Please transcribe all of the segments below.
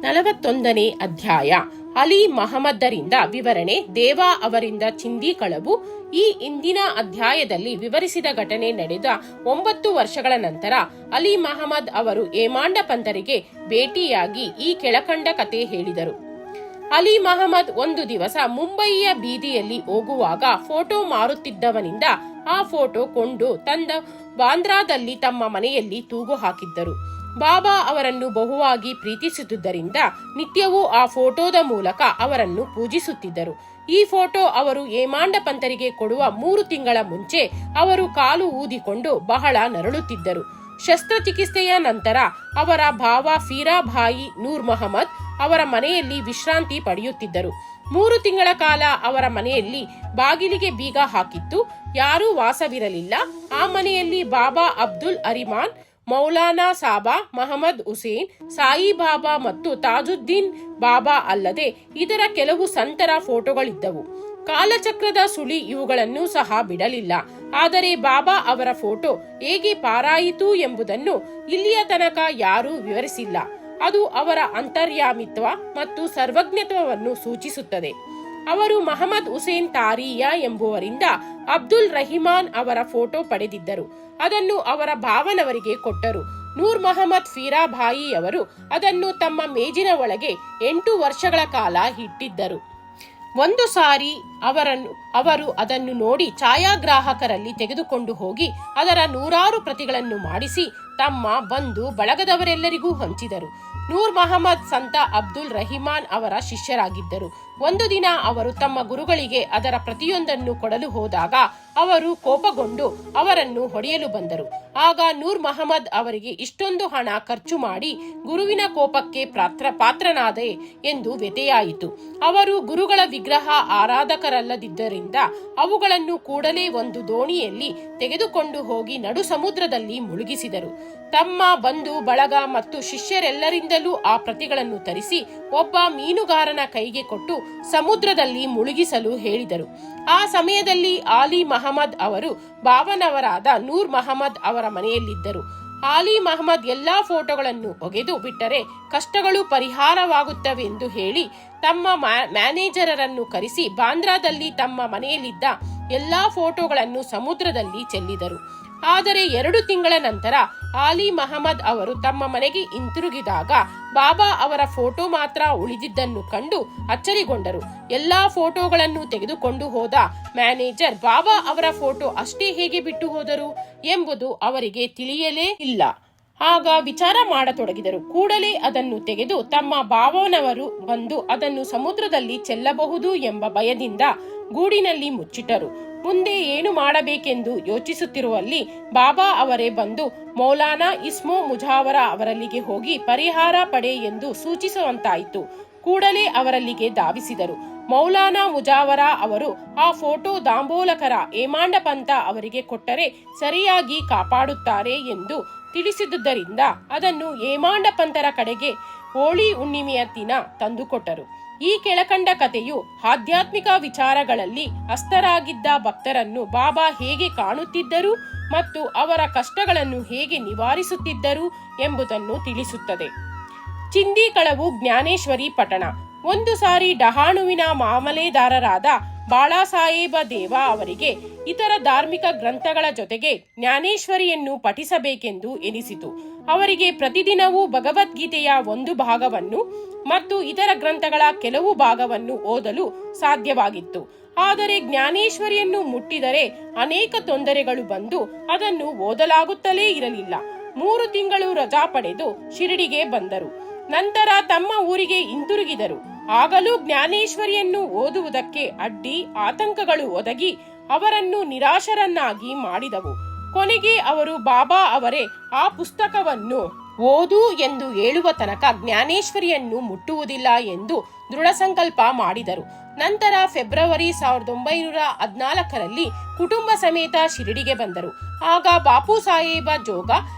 41ನೇ ಅಧ್ಯಾಯ. ಅಲಿ ಮಹಮ್ಮದರಿಂದ ವಿವರಣೆ. ದೇವಾ ಅವರಿಂದ ಚಿಂದಿ ಕಳವು. ಈ ಇಂದಿನ ಅಧ್ಯಾಯದಲ್ಲಿ ವಿವರಿಸಿದ ಘಟನೆ ನಡೆದ 9 ವರ್ಷಗಳ ನಂತರ ಅಲಿ ಮಹಮ್ಮದ್ ಅವರು ಏಮಾಂಡ ಪಂಥರಿಗೆ ಭೇಟಿಯಾಗಿ ಈ ಕೆಳಕಂಡ ಕತೆ ಹೇಳಿದರು. ಅಲಿ ಮಹಮ್ಮದ್ ಒಂದು ದಿವಸ ಮುಂಬಯಿಯ ಬೀದಿಯಲ್ಲಿ ಹೋಗುವಾಗ ಫೋಟೋ ಮಾರುತ್ತಿದ್ದವನಿಂದ ಆ ಫೋಟೋ ಕೊಂಡು ತಂದ ಬಾಂದ್ರಾದಲ್ಲಿ ತಮ್ಮ ಮನೆಯಲ್ಲಿ ತೂಗು ಹಾಕಿದ್ದರು. ಬಾಬಾ ಅವರನ್ನು ಬಹುವಾಗಿ ಪ್ರೀತಿಸುತ್ತಿದ್ದರಿಂದ ನಿತ್ಯವೂ ಆ ಫೋಟೋದ ಮೂಲಕ ಅವರನ್ನು ಪೂಜಿಸುತ್ತಿದ್ದರು. ಈ ಫೋಟೋ ಅವರು ಏಮಾಂಡ ಪಂಥರಿಗೆ ಕೊಡುವ 3 ತಿಂಗಳ ಮುಂಚೆ ಅವರು ಕಾಲು ಊದಿಕೊಂಡು ಬಹಳ ನರಳುತ್ತಿದ್ದರು. ಶಸ್ತ್ರಚಿಕಿತ್ಸೆಯ ನಂತರ ಅವರ ಭಾವ ಫೀರಾಭಾಯಿ ನೂರ್ ಮೊಹಮ್ಮದ್ ಅವರ ಮನೆಯಲ್ಲಿ ವಿಶ್ರಾಂತಿ ಪಡೆಯುತ್ತಿದ್ದರು. 3 ತಿಂಗಳ ಕಾಲ ಅವರ ಮನೆಯಲ್ಲಿ ಬಾಗಿಲಿಗೆ ಬೀಗ ಹಾಕಿತ್ತು. ಯಾರೂ ವಾಸವಿರಲಿಲ್ಲ. ಆ ಮನೆಯಲ್ಲಿ ಬಾಬಾ ಅಬ್ದುಲ್ ಅರಿಮಾನ್, ಮೌಲಾನಾ ಸಾಬಾ, ಮಹಮ್ಮದ್ ಹುಸೇನ್, ಸಾಯಿ ಬಾಬಾ ಮತ್ತು ತಾಜುದ್ದೀನ್ ಬಾಬಾ ಅಲ್ಲದೆ ಇದರ ಕೆಲವು ಸಂತರ ಫೋಟೋಗಳಿದ್ದವು. ಕಾಲಚಕ್ರದ ಸುಳಿ ಇವುಗಳನ್ನು ಸಹ ಬಿಡಲಿಲ್ಲ. ಆದರೆ ಬಾಬಾ ಅವರ ಫೋಟೋ ಹೇಗೆ ಪಾರಾಯಿತು ಎಂಬುದನ್ನು ಇಲ್ಲಿಯ ತನಕ ಯಾರೂ ವಿವರಿಸಿಲ್ಲ. ಅದು ಅವರ ಅಂತರ್ಯಾಮಿತ್ವ ಮತ್ತು ಸರ್ವಜ್ಞತ್ವವನ್ನು ಸೂಚಿಸುತ್ತದೆ. ಅವರು ಮಹಮ್ಮದ್ ಹುಸೇನ್ ತಾರಿಯಾ ಎಂಬುವರಿಂದ ಅಬ್ದುಲ್ ರಹಿಮಾನ್ ಅವರ ಫೋಟೋ ಪಡೆದಿದ್ದರು. ಅದನ್ನು ಅವರ ಭಾವನವರಿಗೆ ಕೊಟ್ಟರು. ನೂರ್ ಮೊಹಮ್ಮದ್ ಫೀರಾಭಾಯಿಯವರು ಅದನ್ನು ತಮ್ಮ ಮೇಜಿನ ಒಳಗೆ 8 ವರ್ಷಗಳ ಕಾಲ ಇಟ್ಟಿದ್ದರು. ಒಂದು ಸಾರಿ ಅವರು ಅದನ್ನು ನೋಡಿ ಛಾಯಾಗ್ರಾಹಕರಲ್ಲಿ ತೆಗೆದುಕೊಂಡು ಹೋಗಿ ಅದರ 100 ಪ್ರತಿಗಳನ್ನು ಮಾಡಿಸಿ ತಮ್ಮ ಬಂಧು ಬಳಗದವರೆಲ್ಲರಿಗೂ ಹಂಚಿದರು. ನೂರ್ ಮೊಹಮ್ಮದ್ ಸಂತ ಅಬ್ದುಲ್ ರಹಿಮಾನ್ ಅವರ ಶಿಷ್ಯರಾಗಿದ್ದರು. ಒಂದು ದಿನ ಅವರು ತಮ್ಮ ಗುರುಗಳಿಗೆ ಅದರ ಪ್ರತಿಯೊಂದನ್ನು ಕೊಡಲು ಹೋದಾಗ ಅವರು ಕೋಪಗೊಂಡು ಅವರನ್ನು ಹೊಡೆಯಲು ಬಂದರು. ಆಗ ನೂರ್ ಮೊಹಮ್ಮದ್ ಅವರಿಗೆ ಇಷ್ಟೊಂದು ಹಣ ಖರ್ಚು ಮಾಡಿ ಗುರುವಿನ ಕೋಪಕ್ಕೆ ಪಾತ್ರನಾದೆ ಎಂದು ವ್ಯಥೆಯಾಯಿತು. ಅವರು ಗುರುಗಳ ವಿಗ್ರಹ ಆರಾಧಕರಲ್ಲದಿದ್ದರಿಂದ ಅವುಗಳನ್ನು ಕೂಡಲೇ ಒಂದು ದೋಣಿಯಲ್ಲಿ ತೆಗೆದುಕೊಂಡು ಹೋಗಿ ನಡು ಸಮುದ್ರದಲ್ಲಿ ಮುಳುಗಿಸಿದರು. ತಮ್ಮ ಬಂಧು ಬಳಗ ಮತ್ತು ಶಿಷ್ಯರೆಲ್ಲರಿಂದಲೂ ಆ ಪ್ರತಿಗಳನ್ನು ತರಿಸಿ ಒಬ್ಬ ಮೀನುಗಾರನ ಕೈಗೆ ಕೊಟ್ಟು ಸಮುದ್ರದಲ್ಲಿ ಮುಳುಗಿಸಲು ಹೇಳಿದರು. ಆ ಸಮಯದಲ್ಲಿ ಆಲಿ ಮಹಮ್ಮದ್ ಅವರು ಭಾವನವರಾದ ನೂರ್ ಮೊಹಮ್ಮದ್ ಅವರ ಮನೆಯಲ್ಲಿದ್ದರು. ಆಲಿ ಮಹಮ್ಮದ್ ಎಲ್ಲಾ ಫೋಟೋಗಳನ್ನು ಒಗೆದು ಬಿಟ್ಟರೆ ಕಷ್ಟಗಳು ಪರಿಹಾರವಾಗುತ್ತವೆಂದು ಹೇಳಿ ತಮ್ಮ ಮ್ಯಾನೇಜರರನ್ನು ಕರೆಸಿ ಬಾಂದ್ರಾದಲ್ಲಿ ತಮ್ಮ ಮನೆಯಲ್ಲಿದ್ದ ಎಲ್ಲಾ ಫೋಟೋಗಳನ್ನು ಸಮುದ್ರದಲ್ಲಿ ಚೆಲ್ಲಿದರು. ಆದರೆ 2 ತಿಂಗಳ ನಂತರ ಆಲಿ ಮಹಮ್ಮದ್ ಅವರು ತಮ್ಮ ಮನೆಗೆ ಹಿಂತಿರುಗಿದಾಗ ಬಾಬಾ ಅವರ ಫೋಟೋ ಮಾತ್ರ ಉಳಿದಿದ್ದನ್ನು ಕಂಡು ಅಚ್ಚರಿಗೊಂಡರು. ಎಲ್ಲಾ ಫೋಟೋಗಳನ್ನು ತೆಗೆದುಕೊಂಡು ಹೋದ ಮ್ಯಾನೇಜರ್ ಬಾಬಾ ಅವರ ಫೋಟೋ ಅಷ್ಟೇ ಹೇಗೆ ಬಿಟ್ಟು ಹೋದರು ಎಂಬುದು ಅವರಿಗೆ ತಿಳಿಯಲೇ ಇಲ್ಲ. ಆಗ ವಿಚಾರ ಮಾಡತೊಡಗಿದರು. ಕೂಡಲೇ ಅದನ್ನು ತೆಗೆದು ತಮ್ಮ ಭಾವನವರು ಬಂದು ಅದನ್ನು ಸಮುದ್ರದಲ್ಲಿ ಚೆಲ್ಲಬಹುದು ಎಂಬ ಭಯದಿಂದ ಗೂಡಿನಲ್ಲಿ ಮುಚ್ಚಿಟ್ಟರು. ಮುಂದೆ ಏನು ಮಾಡಬೇಕೆಂದು ಯೋಚಿಸುತ್ತಿರುವಲ್ಲಿ ಬಾಬಾ ಅವರೇ ಬಂದು ಮೌಲಾನಾ ಇಸ್ಮೋ ಮುಜಾವರ ಅವರಲ್ಲಿಗೆ ಹೋಗಿ ಪರಿಹಾರ ಪಡೆ ಎಂದು ಸೂಚಿಸುವಂತಾಯಿತು. ಕೂಡಲೇ ಅವರಲ್ಲಿಗೆ ಧಾವಿಸಿದರು. ಮೌಲಾನಾ ಮುಜಾವರ ಅವರು ಆ ಫೋಟೋ ದಾಂಬೋಲಕರ ಏಮಾಂಡ ಪಂಥ ಅವರಿಗೆ ಕೊಟ್ಟರೆ ಸರಿಯಾಗಿ ಕಾಪಾಡುತ್ತಾರೆ ಎಂದು ತಿಳಿಸಿದುದರಿಂದ ಅದನ್ನು ಏಮಾಂಡ ಪಂಥರ ಕಡೆಗೆ ಹೋಳಿ ಹುಣ್ಣಿಮೆಯ ದಿನ ತಂದುಕೊಟ್ಟರು. ಈ ಕೆಳಕಂಡ ಕಥೆಯು ಆಧ್ಯಾತ್ಮಿಕ ವಿಚಾರಗಳಲ್ಲಿ ಹಸ್ತರಾಗಿದ್ದ ಭಕ್ತರನ್ನು ಬಾಬಾ ಹೇಗೆ ಕಾಣುತ್ತಿದ್ದರು ಮತ್ತು ಅವರ ಕಷ್ಟಗಳನ್ನು ಹೇಗೆ ನಿವಾರಿಸುತ್ತಿದ್ದರು ಎಂಬುದನ್ನು ತಿಳಿಸುತ್ತದೆ. ಚಿಂದಿ ಕಳವು ಜ್ಞಾನೇಶ್ವರಿ ಪಠಣ. ಒಂದು ಸಾರಿ ಡಹಾಣುವಿನ ಮಾಮಲೆದಾರರಾದ ಬಾಳಾಸಾಹೇಬ ದೇವಾ ಅವರಿಗೆ ಇತರ ಧಾರ್ಮಿಕ ಗ್ರಂಥಗಳ ಜೊತೆಗೆ ಜ್ಞಾನೇಶ್ವರಿಯನ್ನು ಪಠಿಸಬೇಕೆಂದು ಎನಿಸಿತು. ಅವರಿಗೆ ಪ್ರತಿದಿನವೂ ಭಗವದ್ಗೀತೆಯ ಒಂದು ಭಾಗವನ್ನು ಮತ್ತು ಇತರ ಗ್ರಂಥಗಳ ಕೆಲವು ಭಾಗವನ್ನು ಓದಲು ಸಾಧ್ಯವಾಗಿತ್ತು. ಆದರೆ ಜ್ಞಾನೇಶ್ವರಿಯನ್ನು ಮುಟ್ಟಿದರೆ ಅನೇಕ ತೊಂದರೆಗಳು ಬಂದು ಅದನ್ನು ಓದಲಾಗುತ್ತಲೇ ಇರಲಿಲ್ಲ. 3 ತಿಂಗಳು ರಜಾ ಪಡೆದು ಶಿರಡಿಗೆ ಬಂದರು. ನಂತರ ತಮ್ಮ ಊರಿಗೆ ಹಿಂತಿರುಗಿದರು. ಆಗಲೂ ಜ್ಞಾನೇಶ್ವರಿಯನ್ನು ಓದುವುದಕ್ಕೆ ಅಡ್ಡಿ ಆತಂಕಗಳು ಒದಗಿ ಅವರನ್ನು ನಿರಾಶರನ್ನಾಗಿ ಮಾಡಿದವು. ಕೊನೆಗೆ ಅವರು ಬಾಬಾ ಅವರೇ ಆ ಪುಸ್ತಕವನ್ನು ಓದು ಎಂದು ಹೇಳುವ ತನಕ ಜ್ಞಾನೇಶ್ವರಿಯನ್ನು ಮುಟ್ಟುವುದಿಲ್ಲ ಎಂದು ದೃಢ ಸಂಕಲ್ಪ ಮಾಡಿದರು. ನಂತರ ಫೆಬ್ರವರಿ 1914ರಲ್ಲಿ ಕುಟುಂಬ ಸಮೇತ ಶಿರಡಿಗೆ ಬಂದರು. ಆಗ ಬಾಪು ಸಾಹೇಬ ಜೋಗ,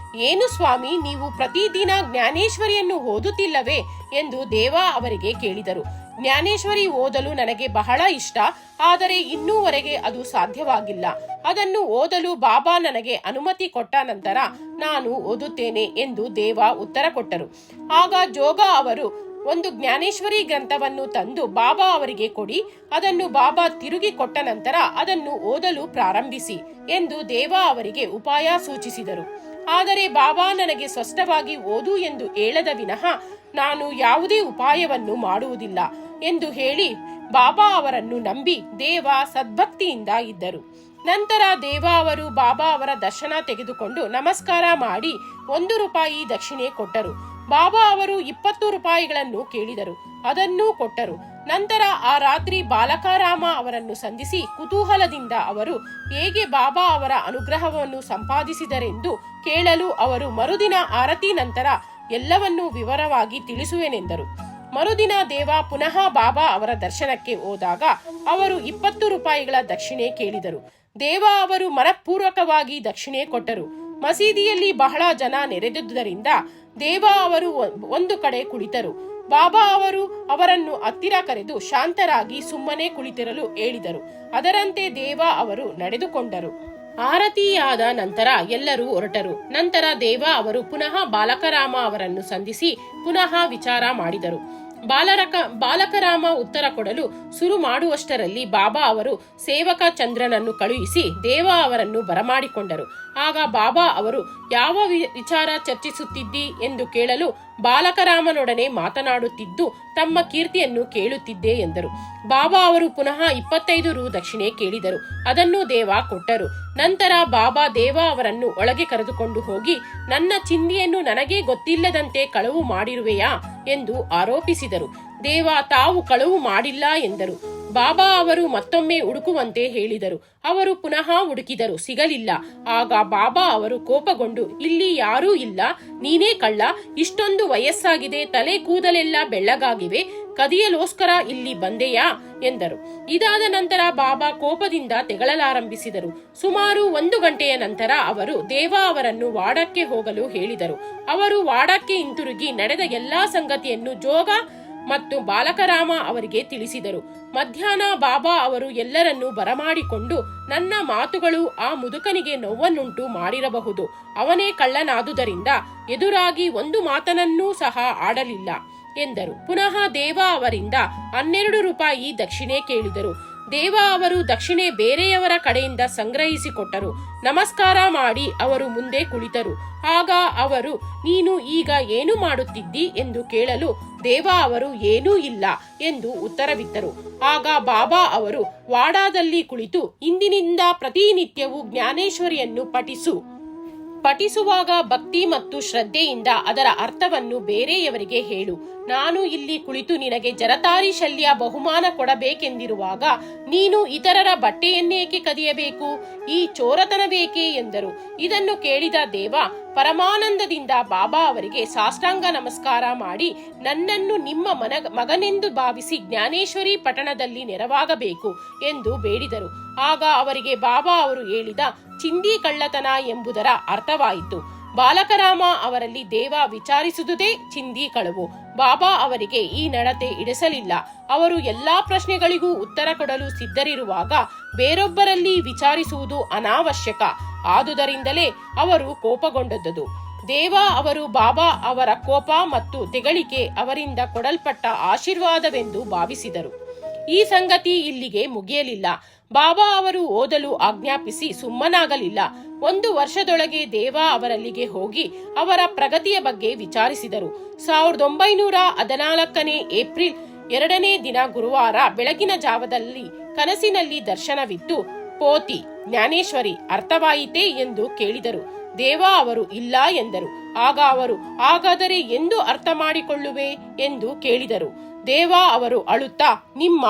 ಏನು ಸ್ವಾಮಿ, ನೀವು ಪ್ರತಿದಿನ ಜ್ಞಾನೇಶ್ವರಿಯನ್ನು ಓದುತ್ತಿಲ್ಲವೇ ಎಂದು ದೇವಾ ಅವರಿಗೆ ಕೇಳಿದರು. ಜ್ಞಾನೇಶ್ವರಿ ಓದಲು ನನಗೆ ಬಹಳ ಇಷ್ಟ, ಆದರೆ ಇನ್ನೂವರೆಗೆ ಅದು ಸಾಧ್ಯವಾಗಿಲ್ಲ. ಅದನ್ನು ಓದಲು ಬಾಬಾ ನನಗೆ ಅನುಮತಿ ಕೊಟ್ಟ ನಂತರ ನಾನು ಓದುತ್ತೇನೆ ಎಂದು ದೇವ ಉತ್ತರ ಕೊಟ್ಟರು. ಆಗ ಜೋಗ ಅವರು ಒಂದು ಜ್ಞಾನೇಶ್ವರಿ ಗ್ರಂಥವನ್ನು ತಂದು ಬಾಬಾ ಅವರಿಗೆ ಕೊಡಿ, ಅದನ್ನು ಬಾಬಾ ತಿರುಗಿ ಕೊಟ್ಟ ನಂತರ ಅದನ್ನು ಓದಲು ಪ್ರಾರಂಭಿಸಿ ಎಂದು ದೇವಾ ಅವರಿಗೆ ಉಪಾಯ ಸೂಚಿಸಿದರು. ಆದರೆ ಬಾಬಾ ನನಗೆ ಸ್ಪಷ್ಟವಾಗಿ ಓದು ಎಂದು ಹೇಳದ ವಿನಃ ನಾನು ಯಾವುದೇ ಉಪಾಯವನ್ನು ಮಾಡುವುದಿಲ್ಲ ಎಂದು ಹೇಳಿ ಬಾಬಾ ಅವರನ್ನು ನಂಬಿ ದೇವಾ ಸದ್ಭಕ್ತಿಯಿಂದ ಇದ್ದರು. ನಂತರ ದೇವಾ ಅವರು ಬಾಬಾ ಅವರ ದರ್ಶನ ತೆಗೆದುಕೊಂಡು ನಮಸ್ಕಾರ ಮಾಡಿ 1 ರೂಪಾಯಿ ದಕ್ಷಿಣೆ ಕೊಟ್ಟರು. ಬಾಬಾ ಅವರು 20 ರೂಪಾಯಿಗಳನ್ನು ಕೇಳಿದರು, ಅದನ್ನೂ ಕೊಟ್ಟರು. ನಂತರ ಆ ರಾತ್ರಿ ಬಾಲಕರಾಮ ಅವರನ್ನು ಸಂಧಿಸಿ ಕುತೂಹಲದಿಂದ ಅವರು ಹೇಗೆ ಬಾಬಾ ಅವರ ಅನುಗ್ರಹವನ್ನು ಸಂಪಾದಿಸಿದರೆಂದು ಕೇಳಲು ಅವರು ಮರುದಿನ ಆರತಿ ನಂತರ ಎಲ್ಲವನ್ನೂ ವಿವರವಾಗಿ ತಿಳಿಸುವೆನೆಂದರು. ಮರುದಿನ ದೇವಾ ಪುನಃ ಬಾಬಾ ಅವರ ದರ್ಶನಕ್ಕೆ ಹೋದಾಗ ಅವರು 20 ರೂಪಾಯಿಗಳ ದಕ್ಷಿಣೆ ಕೇಳಿದರು. ದೇವಾ ಅವರು ಮನಪೂರ್ವಕವಾಗಿ ದಕ್ಷಿಣೆ ಕೊಟ್ಟರು. ಮಸೀದಿಯಲ್ಲಿ ಬಹಳ ಜನ ನೆರೆದಿದ್ದುದರಿಂದ ದೇವಾ ಅವರು ಒಂದು ಕಡೆ ಕುಳಿತರು. ಬಾಬಾ ಅವರು ಅವರನ್ನು ಹತ್ತಿರ ಕರೆದು ಶಾಂತರಾಗಿ ಸುಮ್ಮನೆ ಕುಳಿತಿರಲು ಹೇಳಿದರು. ಅದರಂತೆ ದೇವಾ ಅವರು ನಡೆದುಕೊಂಡರು. ಆರತಿಯಾದ ನಂತರ ಎಲ್ಲರೂ ಹೊರಟರು. ನಂತರ ದೇವಾ ಅವರು ಪುನಃ ಬಾಲಕರಾಮ ಅವರನ್ನು ಸಂಧಿಸಿ ಪುನಃ ವಿಚಾರ ಮಾಡಿದರು. ಬಾಲಕರಾಮ ಉತ್ತರ ಕೊಡಲು ಶುರು ಮಾಡುವಷ್ಟರಲ್ಲಿ ಬಾಬಾ ಅವರು ಸೇವಕ ಚಂದ್ರನನ್ನು ಕಳುಹಿಸಿ ದೇವಾ ಅವರನ್ನು ಬರಮಾಡಿಕೊಂಡರು. ಆಗ ಬಾಬಾ ಅವರು ಯಾವ ವಿಚಾರ ಚರ್ಚಿಸುತ್ತಿದ್ದಿ ಎಂದು ಕೇಳಲು ಬಾಲಕರಾಮನೊಡನೆ ಮಾತನಾಡುತ್ತಿದ್ದು ತಮ್ಮ ಕೀರ್ತಿಯನ್ನು ಕೇಳುತ್ತಿದ್ದೆ ಎಂದರು. ಬಾಬಾ ಅವರು ಪುನಃ 25 ರು ದಕ್ಷಿಣೆ ಕೇಳಿದರು, ಅದನ್ನು ದೇವಾ ಕೊಟ್ಟರು. ನಂತರ ಬಾಬಾ ದೇವಾ ಅವರನ್ನು ಒಳಗೆ ಕರೆದುಕೊಂಡು ಹೋಗಿ ನನ್ನ ಚಿಂದಿಯನ್ನು ನನಗೆ ಗೊತ್ತಿಲ್ಲದಂತೆ ಕಳವು ಮಾಡಿರುವೆಯಾ ಎಂದು ಆರೋಪಿಸಿದರು. ದೇವಾ ತಾವು ಕಳವು ಮಾಡಿಲ್ಲ ಎಂದರು. ಬಾಬಾ ಅವರು ಮತ್ತೊಮ್ಮೆ ಹುಡುಕುವಂತೆ ಹೇಳಿದರು. ಅವರು ಪುನಃ ಹುಡುಕಿದರು, ಸಿಗಲಿಲ್ಲ. ಆಗ ಬಾಬಾ ಅವರು ಕೋಪಗೊಂಡು ಇಲ್ಲಿ ಯಾರೂ ಇಲ್ಲ, ನೀನೇ ಕಳ್ಳ, ಇಷ್ಟೊಂದು ವಯಸ್ಸಾಗಿದೆ, ತಲೆ ಕೂದಲೆಲ್ಲ ಬೆಳ್ಳಗಾಗಿವೆ, ಕದಿಯಲೋಸ್ಕರ ಇಲ್ಲಿ ಬಂದೆಯಾ ಎಂದರು. ಇದಾದ ನಂತರ ಬಾಬಾ ಕೋಪದಿಂದ ತೆಗಳಲಾರಂಭಿಸಿದರು. ಸುಮಾರು 1 ಗಂಟೆಯ ನಂತರ ಅವರು ದೇವಾ ಅವರನ್ನು ವಾಡಕ್ಕೆ ಹೋಗಲು ಹೇಳಿದರು. ಅವರು ವಾಡಕ್ಕೆ ಹಿಂತಿರುಗಿ ನಡೆದ ಎಲ್ಲಾ ಸಂಗತಿಯನ್ನು ಜೋಗ ಮತ್ತು ಬಾಲಕರಾಮ ಅವರಿಗೆ ತಿಳಿಸಿದರು. ಮಧ್ಯಾಹ್ನ ಬಾಬಾ ಅವರು ಎಲ್ಲರನ್ನೂ ಬರಮಾಡಿಕೊಂಡು ನನ್ನ ಮಾತುಗಳು ಆ ಮುದುಕನಿಗೆ ನೋವನ್ನುಂಟು ಮಾಡಿರಬಹುದು, ಅವನೇ ಕಳ್ಳನಾದುದರಿಂದ ಎದುರಾಗಿ ಒಂದು ಮಾತನನ್ನೂ ಸಹ ಆಡಲಿಲ್ಲ ಎಂದರು. ಪುನಃ ದೇವಾ ಅವರಿಂದ 12 ರೂಪಾಯಿ ದಕ್ಷಿಣೆ ಕೇಳಿದರು. ದೇವಾ ಅವರು ದಕ್ಷಿಣೆ ಬೇರೆಯವರ ಕಡೆಯಿಂದ ಸಂಗ್ರಹಿಸಿಕೊಟ್ಟರು. ನಮಸ್ಕಾರ ಮಾಡಿ ಅವರು ಮುಂದೆ ಕುಳಿತರು. ಆಗ ಅವರು ನೀನು ಈಗ ಏನು ಮಾಡುತ್ತಿದ್ದಿ ಎಂದು ಕೇಳಲು ದೇವಾ ಅವರು ಏನೂ ಇಲ್ಲ ಎಂದು ಉತ್ತರವಿತ್ತರು. ಆಗ ಬಾಬಾ ಅವರು ವಾಡಾದಲ್ಲಿ ಕುಳಿತು ಇಂದಿನಿಂದ ಪ್ರತಿನಿತ್ಯವೂ ಜ್ಞಾನೇಶ್ವರಿಯನ್ನು ಪಠಿಸುವಾಗ ಭಕ್ತಿ ಮತ್ತು ಶ್ರದ್ಧೆಯಿಂದ ಅದರ ಅರ್ಥವನ್ನು ಬೇರೆಯವರಿಗೆ ಹೇಳು. ನಾನು ಇಲ್ಲಿ ಕುಳಿತು ನಿನಗೆ ಜರತಾರಿ ಶಲ್ಯ ಬಹುಮಾನ ಕೊಡಬೇಕೆಂದಿರುವಾಗ ನೀನು ಇತರರ ಬಟ್ಟೆಯನ್ನೇಕೆ ಕದಿಯಬೇಕು? ಈ ಚೋರತನಬೇಕೆ ಎಂದರು. ಇದನ್ನು ಕೇಳಿದ ದೇವ ಪರಮಾನಂದದಿಂದ ಬಾಬಾ ಅವರಿಗೆ ಸಾಷ್ಟಾಂಗ ನಮಸ್ಕಾರ ಮಾಡಿ ನನ್ನನ್ನು ನಿಮ್ಮ ಮಗನೆಂದು ಭಾವಿಸಿ ಜ್ಞಾನೇಶ್ವರಿ ಪಟ್ಟಣದಲ್ಲಿ ನೆರವಾಗಬೇಕು ಎಂದು ಬೇಡಿದರು. ಆಗ ಅವರಿಗೆ ಬಾಬಾ ಅವರು ಹೇಳಿದ ಚಿಂದಿ ಕಳ್ಳತನ ಎಂಬುದರ ಅರ್ಥವಾಯಿತು. ಬಾಲಕರಾಮ ಅವರಲ್ಲಿ ದೇವ ವಿಚಾರಿಸುವುದೇ ಚಿಂದಿ ಕಳವು. ಬಾಬಾ ಅವರಿಗೆ ಈ ನಡತೆ ಇಡಿಸಲಿಲ್ಲ. ಅವರು ಎಲ್ಲಾ ಪ್ರಶ್ನೆಗಳಿಗೂ ಉತ್ತರ ಕೊಡಲು ಸಿದ್ಧರಿರುವಾಗ ಬೇರೊಬ್ಬರಲ್ಲಿ ವಿಚಾರಿಸುವುದು ಅನಾವಶ್ಯಕ. ಆದುದರಿಂದಲೇ ಅವರು ಕೋಪಗೊಂಡದ್ದು. ದೇವಾ ಅವರು ಬಾಬಾ ಅವರ ಕೋಪ ಮತ್ತು ತೆಗಳಿಕೆ ಅವರಿಂದ ಕೊಡಲ್ಪಟ್ಟ ಆಶೀರ್ವಾದವೆಂದು ಭಾವಿಸಿದರು. ಈ ಸಂಗತಿ ಇಲ್ಲಿಗೆ ಮುಗಿಯಲಿಲ್ಲ. ಬಾಬಾ ಅವರು ಓದಲು ಆಜ್ಞಾಪಿಸಿ ಸುಮ್ಮನಾಗಲಿಲ್ಲ. 1 ವರ್ಷದೊಳಗೆ ದೇವಾ ಅವರಲ್ಲಿಗೆ ಹೋಗಿ ಅವರ ಪ್ರಗತಿಯ ಬಗ್ಗೆ ವಿಚಾರಿಸಿದರು. 1914 ಏಪ್ರಿಲ್ 2ನೇ ದಿನ ಗುರುವಾರ ಬೆಳಗಿನ ಜಾವದಲ್ಲಿ ಕನಸಿನಲ್ಲಿ ದರ್ಶನವಿತ್ತು. ಪೋತಿ ಜ್ಞಾನೇಶ್ವರಿ ಅರ್ಥವಾಯಿತೇ ಎಂದು ಕೇಳಿದರು. ದೇವಾ ಅವರು ಇಲ್ಲ ಎಂದರು. ಆಗ ಅವರು ಹಾಗಾದರೆ ಎಂದು ಅರ್ಥ ಮಾಡಿಕೊಳ್ಳುವೆ ಎಂದು ಕೇಳಿದರು. ದೇವಾ ಅವರು ಅಳುತ್ತಾ ನಿಮ್ಮ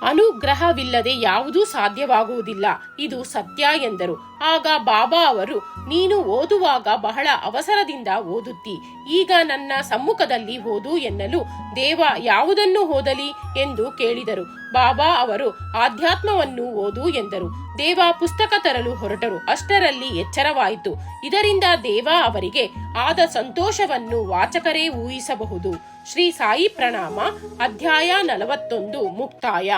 ಅನುಗ್ರಹವಿಲ್ಲದೆ ಯಾವುದೂ ಸಾಧ್ಯವಾಗುವುದಿಲ್ಲ, ಇದು ಸತ್ಯ ಎಂದರು. ಆಗ ಬಾಬಾ ಅವರು ನೀನು ಓದುವಾಗ ಬಹಳ ಅವಸರದಿಂದ ಓದುತ್ತಿ, ಈಗ ನನ್ನ ಸಮ್ಮುಖದಲ್ಲಿ ಓದು ಎನ್ನಲು ದೇವ ಯಾವುದನ್ನು ಓದಲಿ ಎಂದು ಕೇಳಿದರು. ಬಾಬಾ ಅವರು ಆಧ್ಯಾತ್ಮವನ್ನು ಓದು ಎಂದರು. ದೇವ ಪುಸ್ತಕ ತರಲು ಹೊರಟರು. ಅಷ್ಟರಲ್ಲಿ ಎಚ್ಚರವಾಯಿತು. ಇದರಿಂದ ದೇವಾ ಅವರಿಗೆ ಆದ ಸಂತೋಷವನ್ನು ವಾಚಕರೇ ಊಹಿಸಬಹುದು. ಶ್ರೀ ಸಾಯಿ ಪ್ರಣಾಮ. ಅಧ್ಯಾಯ 41 ಮುಕ್ತಾಯ.